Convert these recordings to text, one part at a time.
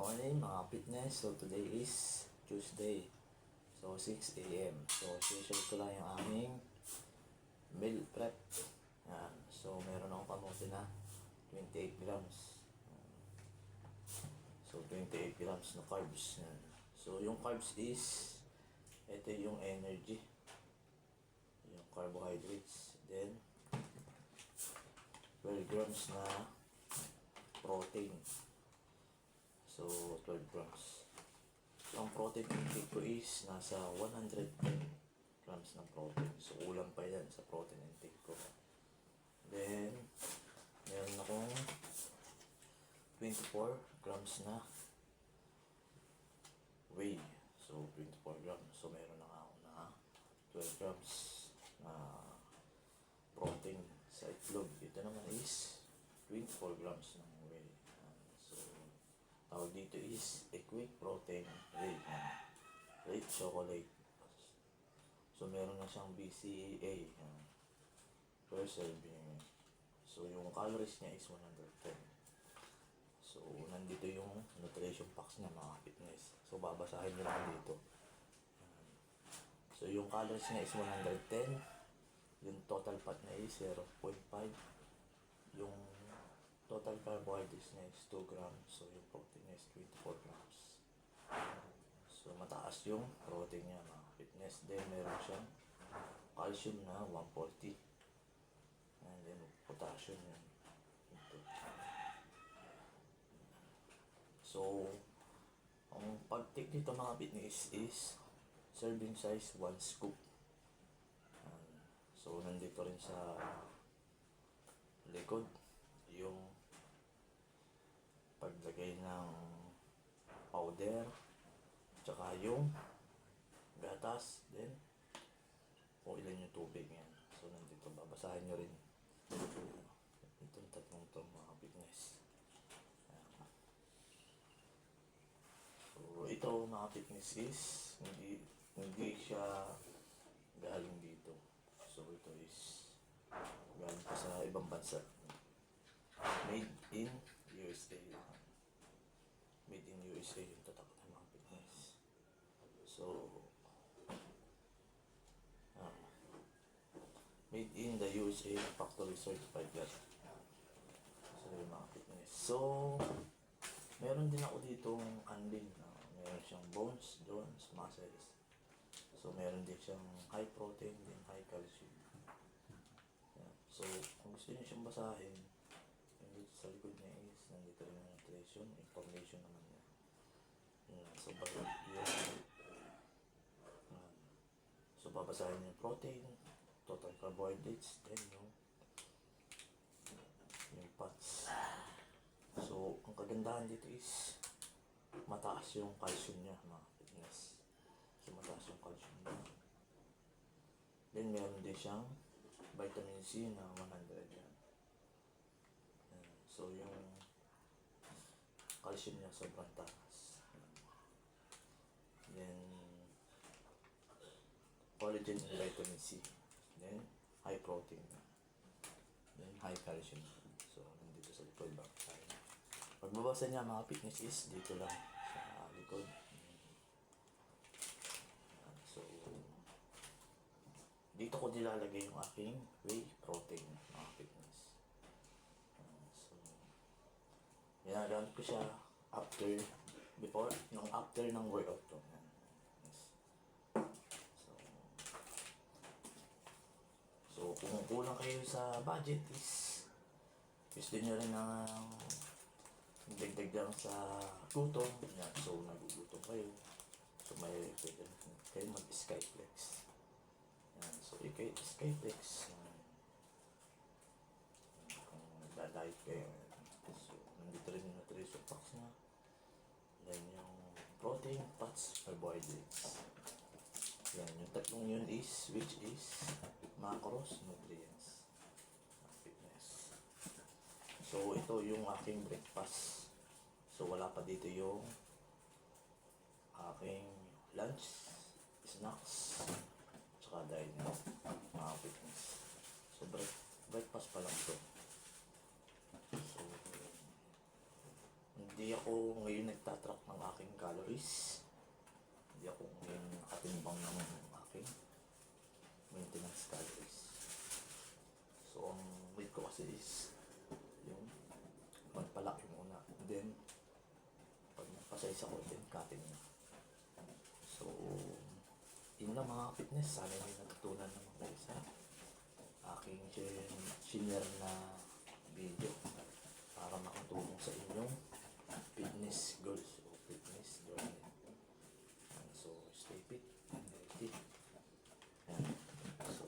morning mga fitness. So today is Tuesday. So 6 a.m. So share ko lang yung aming meal prep. Yan. So meron akong kamote na 28 grams. So 28 grams na carbs. Yan. So yung carbs is ito yung energy. Yung carbohydrates. Then 12 grams na protein. So, 12 grams. So, ang protein intake ko is nasa 110 grams ng protein. So, ulam pa yan sa protein intake ko. Then, meron akong 24 grams na whey. So, 24 grams. So, meron na ako na 12 grams na protein sa itlog. Ito naman is 24 grams ng whey. So, tawag dito is Equic Protein Rich Chocolate. So, meron na siyang BCAA per serving. So, yung calories niya is 110. So, nandito yung nutrition packs niya mga fitness. So, babasahin nyo lang dito. So, yung calories niya is 110. Yung total fat niya is 0.5. Yung total carbohydrates niya is 2 grams. So, yung protein niya is 24 grams. So, mataas yung protein niya mga fitness. Then, meron siyang calcium na 140. And then, potassium yun. Ito. So, ang pag-take dito mga fitness is serving size 1 scoop. So, nandito rin sa likod yung paglagay ng powder tsaka yung gatas, then o ilan yung tubig yan. So, nandito babasahin nyo rin itong tatlong to mga fitness. So, ito mga fitness is hindi siya galing dito. So, ito is galing pa sa ibang bansa. Made in USA. Made in USA yung tatak ng mga fitness. So, made in the USA, factory certified yan. So, yung mga fitness. So, meron din ako ditong unlean. Meron siyang bones, joints, muscles. So, meron din siyang high protein, din high calcium. Yan. So, kung gusto niyo siyang basahin, yung dito sa likod niya is, nandito rin yung nutrition, information naman niya. Yan. So, so, babasahin yung protein, total carbohydrates, then yung fats. So, ang kagandahan dito is, mataas yung calcium niya, mga fitness. So, mataas yung calcium niya. Then, meron din siyang vitamin C na 100 yan. So, yung calcium niya sobrang taas. Then, collagen and vitamin C. Then, high protein. Then, high calcium. So, nandito sa likod ba? Pagbabasa niya mga fitness is dito lang sa likod. So, dito ko nilalagay yung aking whey protein mga fitness. So, ginagamit ko siya after ng workout to. Yes. So, kung kulang kayo sa budget is gusto nyo rin ng dagdag lang sa gutom. Yan. So, nagugutom kayo. So, may pwede kayo mag-Skyflex. Yan. So, Skyflex. Kung nagda-diet kayo. So, nandito rin yung nutrition packs na. Then, yung protein, fats, carbohydrates. Yan. Yung tatlong yun is, which is macros, nutrients. Fitness. So, ito yung aking breakfast. So, wala pa dito yung aking lunch, snacks, tsaka dinner, mga fitness. So, breakfast pa lang ito. So, hindi Hindi ako ngayon nagtatrack ng aking calories. Hindi ako ngayon nakatimbang ng aking maintenance calories. So, ang weight ko kasi is yung magpalaki muna. Then, pag nagpa-size ako, then cutting na. So, yun lang mga fitness. Sana may natutunan naman kayo sa aking share na video para makatulong sa inyong fitness goals o fitness journey. So, stay fit and healthy. Ayan. So,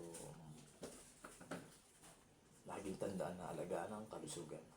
laging tandaan na alagaan ang kalusugan.